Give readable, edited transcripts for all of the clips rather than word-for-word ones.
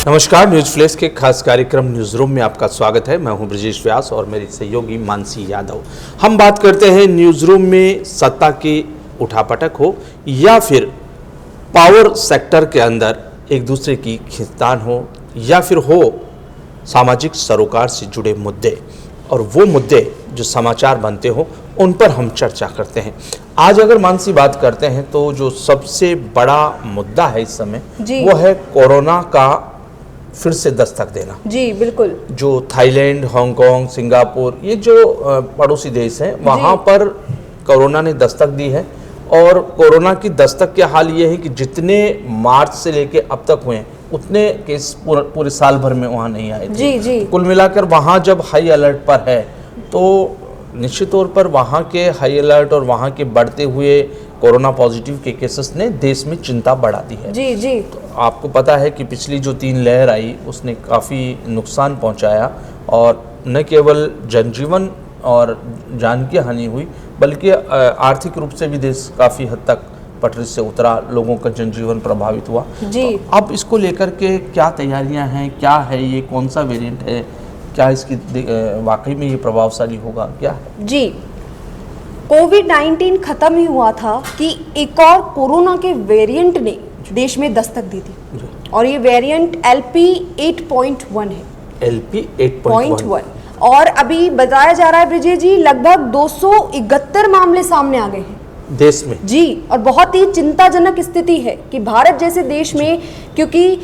नमस्कार, news flash के खास कार्यक्रम न्यूज रूम में आपका स्वागत है। मैं हूं ब्रजेश व्यास और मेरी सहयोगी मानसी यादव। हम बात करते हैं न्यूज रूम में सत्ता की उठापटक हो या फिर पावर सेक्टर के अंदर एक दूसरे की खींचतान हो या फिर हो सामाजिक सरोकार से जुड़े मुद्दे, और वो मुद्दे जो समाचार बनते हो उन पर हम चर्चा करते हैं। आज अगर मानसी बात करते हैं तो जो सबसे बड़ा मुद्दा है इस समय वो है कोरोना का फिर से दस्तक देना। जी बिल्कुल। जो थाईलैंड, हांगकांग, सिंगापुर, ये जो पड़ोसी देश हैं वहाँ पर कोरोना ने दस्तक दी है। और कोरोना की दस्तक के हाल ये है कि जितने मार्च से लेके अब तक हुए हैं उतने केस पूरे साल भर में वहाँ नहीं आए थे। जी। कुल मिलाकर वहाँ जब हाई अलर्ट पर है तो निश्चित तौर पर वहाँ के हाई अलर्ट और वहाँ के बढ़ते हुए कोरोना पॉजिटिव के केसेस ने देश में चिंता बढ़ा दी है। जी। तो आपको पता है कि पिछली जो 3 लहर आई उसने काफ़ी नुकसान पहुँचाया और न केवल जनजीवन और जान की हानि हुई बल्कि आर्थिक रूप से भी देश काफ़ी हद तक पटरी से उतरा, लोगों का जनजीवन प्रभावित हुआ। जी। तो अब इसको लेकर के क्या तैयारियां हैं, क्या है ये, कौन सा वेरिएंट है, क्या इसकी वाकई में ये प्रभावशाली होगा, क्या है? जी, कोविड-19 खत्म ही हुआ था कि एक और कोरोना के वेरिएंट ने देश में दस्तक दी थी और ये वेरिएंट LP8.1 है। LP8.1 और अभी बताया जा रहा है ब्रिजेश जी लगभग 271 मामले सामने आ गए हैं देश में। जी, और बहुत ही चिंताजनक स्थिति है कि भारत जैसे देश में, क्योंकि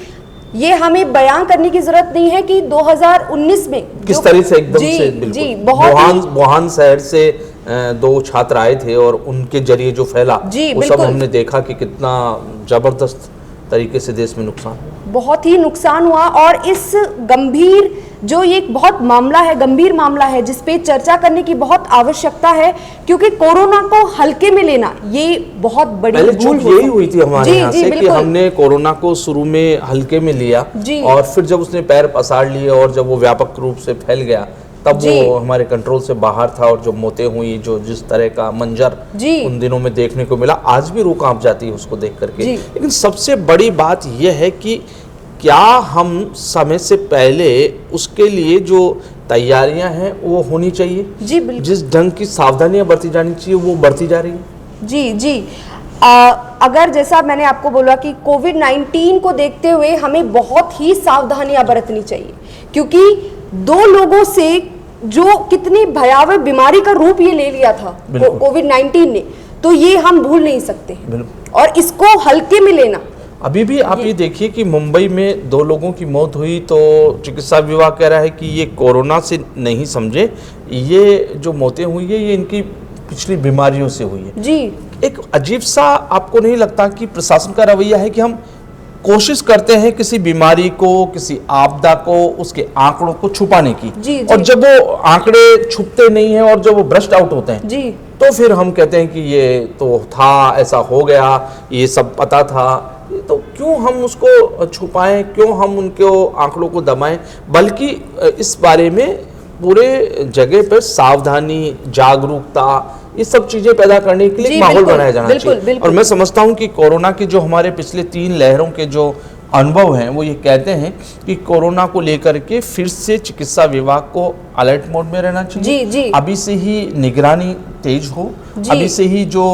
ये हमें बयान करने की जरूरत नहीं है कि 2019 में किस तरह से एकदम से बिल्कुल वुहान शहर से 2 छात्र आए थे और उनके जरिए जो फैला वो सब हमने देखा कि कितना जबरदस्त तरीके से देश में नुकसान, बहुत ही नुकसान हुआ। और इस गंभीर जो ये बहुत मामला है, गंभीर मामला है जिस पे चर्चा करने की बहुत आवश्यकता है, क्योंकि कोरोना को हल्के में लेना ये बहुत बड़ी भूल यही हुई थी हमारे यहाँ से कि हमने कोरोना को शुरू में हल्के में लिया और फिर जब उसने पैर पसार लिए और जब वो व्यापक रूप से फैल गया तब वो हमारे कंट्रोल से बाहर था। और जो मौतें हुई, जो जिस तरह का मंजर उन दिनों में देखने को मिला, आज भी रूह कांप जाती है उसको देख करके। लेकिन सबसे बड़ी बात यह है कि क्या हम समय से पहले उसके लिए जो तैयारियां हैं वो होनी चाहिए। जी बिल्कुल। जिस ढंग की सावधानियां बरती जानी चाहिए वो बरती जा रही है। जी। अगर जैसा मैंने आपको बोला कि कोविड-19 को देखते हुए हमें बहुत ही सावधानियां बरतनी चाहिए, क्योंकि 2 लोगों से जो कितनी भयावह बीमारी का रूप ये ले लिया था कोविड-19 ने, तो ये हम भूल नहीं सकते और इसको हल्के में लेना। अभी भी आप ये देखिए कि मुंबई में 2 लोगों की मौत हुई तो चिकित्सा विभाग कह रहा है कि ये कोरोना से नहीं समझे, ये जो मौतें हुई है ये इनकी पिछली बीमारियों से हुई है। जी, एक अजीब सा आपको नहीं लगता कि प्रशासन का रवैया है कि हम कोशिश करते हैं किसी बीमारी को, किसी आपदा को, उसके आंकड़ों को छुपाने की। जी। और जब वो आंकड़े छुपते नहीं हैं और जब वो ब्रस्ट आउट होते हैं तो फिर हम कहते हैं कि ये तो था, ऐसा हो गया, ये सब पता था। तो क्यों हम उसको छुपाएं, क्यों हम उनके आंकड़ों को दबाएं, बल्कि इस बारे में पूरे जगह पर सावधानी, जागरूकता, ये सब चीजें पैदा करने के लिए एक माहौल बनाया जाना चाहिए। और मैं समझता हूं कि कोरोना की जो हमारे पिछले 3 लहरों के जो अनुभव हैं वो ये कहते हैं कि कोरोना को लेकर के फिर से चिकित्सा विभाग को अलर्ट मोड में रहना चाहिए। जी। अभी से ही निगरानी तेज हो, अभी से ही जो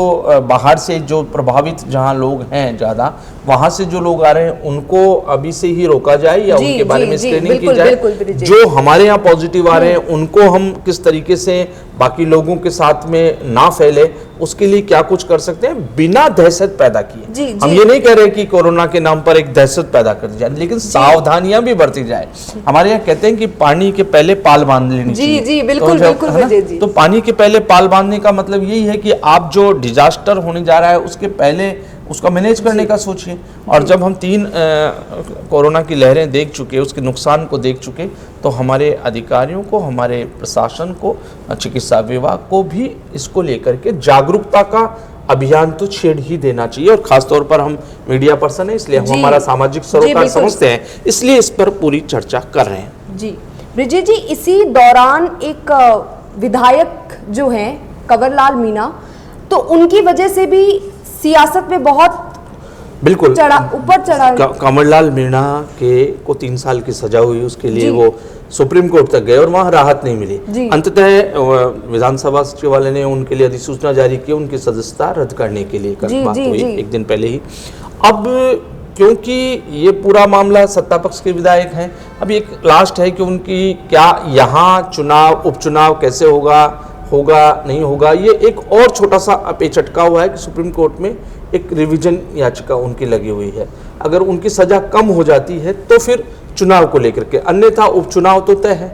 बाहर से जो प्रभावित जहां लोग हैं ज्यादा, वहां से जो लोग आ रहे हैं उनको अभी से ही रोका जाए या उनके बारे में स्क्रीनिंग की जाए। जो हमारे यहाँ पॉजिटिव आ रहे हैं उनको हम किस तरीके से बाकी लोगों के साथ में ना फैले उसके लिए क्या कुछ कर सकते हैं बिना दहशत पैदा किए। हम ये नहीं कह रहे कि कोरोना के नाम पर एक दहशत पैदा कर दी जाए, लेकिन सावधानियां भी बरती जाए। हमारे यहाँ कहते हैं कि पानी के पहले पाल बांध लेनी चाहिए। जी बिल्कुल बिल्कुल। तो पानी के पहले पाल बांधने का मतलब यही है कि आप जो डिजास्टर होने जा रहा है उसके पहले उसका मैनेज करने का सोचिए। और जब हम 3 कोरोना की लहरें देख चुके, उसके नुकसान को देख चुके, तो हमारे अधिकारियों को, हमारे प्रशासन को, चिकित्सा विभाग को भी इसको लेकर के जागरूकता का अभियान तो छेड़ ही देना चाहिए। और खासतौर पर हम मीडिया पर्सन है इसलिए हम हमारा सामाजिक सरोकार समझते हैं, इसलिए इस पर पूरी चर्चा कर रहे हैं। जी ब्रिजेश जी, इसी दौरान एक विधायक जो हैं कंवरलाल मीणा, तो उनकी वजह से भी सियासत में बहुत बिल्कुल ऊपर चढ़ा कमललाल मीणा के को 3 साल की सजा हुई, उसके लिए जी। वो सुप्रीम कोर्ट तक गए और वहाँ राहत नहीं मिली। जी। अंततः विधानसभा सचिवालय ने उनके लिए अधिसूचना जारी की, उनकी सदस्यता रद्द करने के लिए जी, बात जी, हुई जी। एक दिन पहले ही। अब क्योंकि ये पूरा मामला सत्ता पक्ष के विधायक हैं, अब एक लास्ट है कि उनकी क्या यहाँ चुनाव उपचुनाव कैसे होगा नहीं होगा, ये एक और छोटा सा पेच अटका हुआ है कि सुप्रीम कोर्ट में एक रिवीजन याचिका उनकी लगी हुई है। अगर उनकी सजा कम हो जाती है तो फिर चुनाव को लेकर के, अन्यथा उपचुनाव तो तय है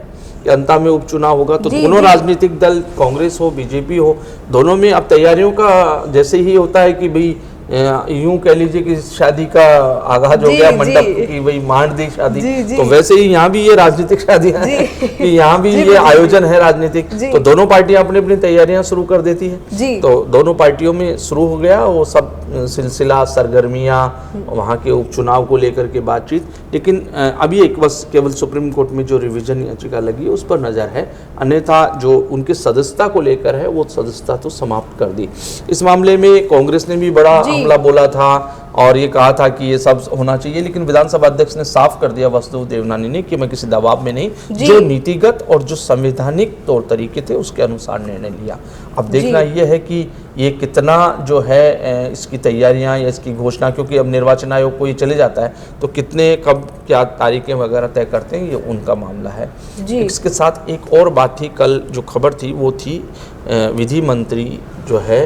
कि अंत में उपचुनाव होगा। तो जी, दोनों जी। राजनीतिक दल, कांग्रेस हो बीजेपी हो, दोनों में अब तैयारियों का जैसे ही होता है कि भाई यूं कह लीजिए कि शादी का आगाज हो जी, गया, जी। मंडप की वही मान दी शादी, जी, जी। तो वैसे ही यहाँ भी ये राजनीतिक शादियां जी। हैं कि यहाँ भी जी, ये बिल्कुल। आयोजन है राजनीतिक। जी। तो दोनों पार्टियां अपनी अपनी तैयारियां शुरू कर देती है। जी। तो दोनों पार्टियों में शुरू हो गया वो सब सिलसिला, सरगर्मियां, वहाँ के उपचुनाव को लेकर के बातचीत। लेकिन अभी एक बस केवल सुप्रीम कोर्ट में जो रिवीजन याचिका लगी है उस पर नज़र है, अन्यथा जो उनकी सदस्यता को लेकर है वो सदस्यता तो समाप्त कर दी। इस मामले में कांग्रेस ने भी बड़ा जी। हमला बोला था और ये कहा था कि ये सब होना चाहिए, लेकिन विधानसभा अध्यक्ष ने साफ कर दिया वासुदेव देवनानी ने कि मैं किसी दबाव में नहीं, जी। जो नीतिगत और जो संवैधानिक तौर तरीके थे उसके अनुसार निर्णय लिया। अब देखना जी। ये है कि ये कितना जो है इसकी तैयारियां या इसकी घोषणा, क्योंकि अब निर्वाचन आयोग को ये चले जाता है तो कितने कब क्या तारीखें वगैरह तय करते हैं ये उनका मामला है। जी। इसके साथ एक और बात थी, कल जो खबर थी वो थी विधि मंत्री जो है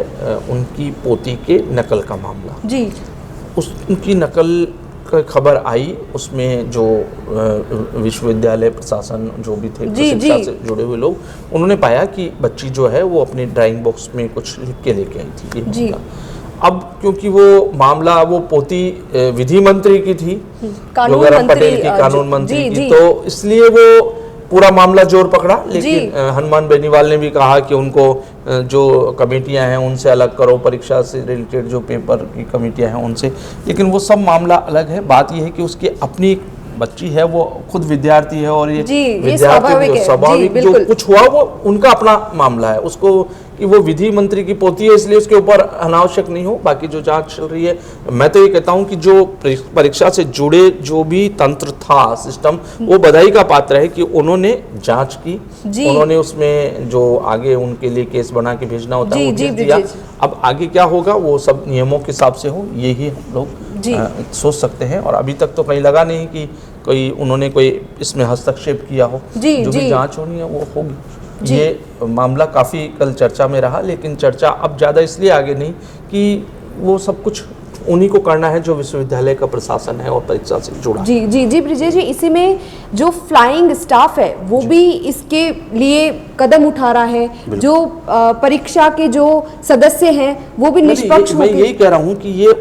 उनकी पोती के नकल का मामला। जी। उनकी नकल का खबर आई, उसमें जो विश्वविद्यालय प्रशासन जो भी थे, जी, शिक्षा जी। से जुड़े हुए लोग, उन्होंने पाया कि बच्ची जो है वो अपने ड्राइंग बॉक्स में कुछ लिख के लेके आई थी। ये जी। मामला। अब क्योंकि वो मामला वो पोती विधि मंत्री की थी, कानून योगेराम मंत्री, पटेल की कानून मंत्री जी, की, जी। तो इसलिए वो पूरा मामला जोर पकड़ा। लेकिन हनुमान बेनीवाल ने भी कहा कि उनको जो कमेटियां हैं उनसे अलग करो, परीक्षा से रिलेटेड जो पेपर की कमेटियां हैं उनसे। लेकिन वो सब मामला अलग है। बात यह है कि उसकी अपनी बच्ची है, वो खुद विद्यार्थी है और ये जी, ये विद्यार्थी स्वाभाविक है। जी, स्वाभाविक जो बिल्कुल। कुछ हुआ वो उनका अपना मामला है। उसको कि वो विधि मंत्री की पोती है इसलिए उसके ऊपर अनावश्यक नहीं हो, बाकी जो जांच चल रही है। मैं तो ये कहता हूँ कि जो परीक्षा से जुड़े जो भी तंत्र था, सिस्टम, वो बधाई का पात्र है कि उन्होंने जांच की, उन्होंने उसमें जो आगे उनके लिए केस बना के भेजना होता है वो भेज दिया। अब आगे क्या होगा वो सब नियमों के हिसाब से हो, यही हम लोग सोच सकते हैं। और अभी तक तो कहीं लगा नहीं कि कोई उन्होंने कोई इसमें हस्तक्षेप किया हो। जो भी जांच होनी है वो होगी। ये मामला काफ़ी कल चर्चा में रहा, लेकिन चर्चा अब ज़्यादा इसलिए आगे नहीं कि वो सब कुछ उन्हीं को करना है जो विश्वविद्यालय का प्रशासन है और परीक्षा से जुड़ा। जी जी जी ब्रिजेश जी, इसी में जो फ्लाइंग स्टाफ है वो भी इसके लिए कदम उठा रहा है, जो परीक्षा के जो सदस्य हैं वो भी निष्पक्ष मैं यही कह रहा हूँ कि ये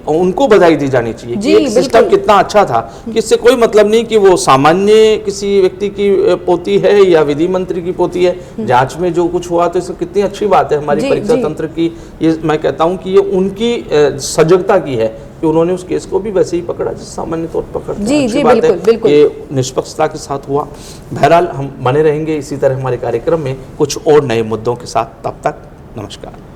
उनको बधाई दी जानी चाहिए कि एक सिस्टम कितना अच्छा था कि इससे कोई मतलब नहीं कि वो सामान्य किसी व्यक्ति की पोती है या विधि मंत्री की पोती है। जांच में जो कुछ हुआ तो इसमें कितनी अच्छी बात है हमारी परीक्षा तंत्र की। ये मैं कहता हूँ कि ये उनकी सजगता की है कि उन्होंने उस केस को भी वैसे ही पकड़ा जिस सामान्य तौर पर पकड़ते हैं। जी अच्छी जी बात बिल्कुल, है, बिल्कुल। ये निष्पक्षता के साथ हुआ। बहरहाल हम बने रहेंगे इसी तरह हमारे कार्यक्रम में कुछ और नए मुद्दों के साथ। तब तक नमस्कार।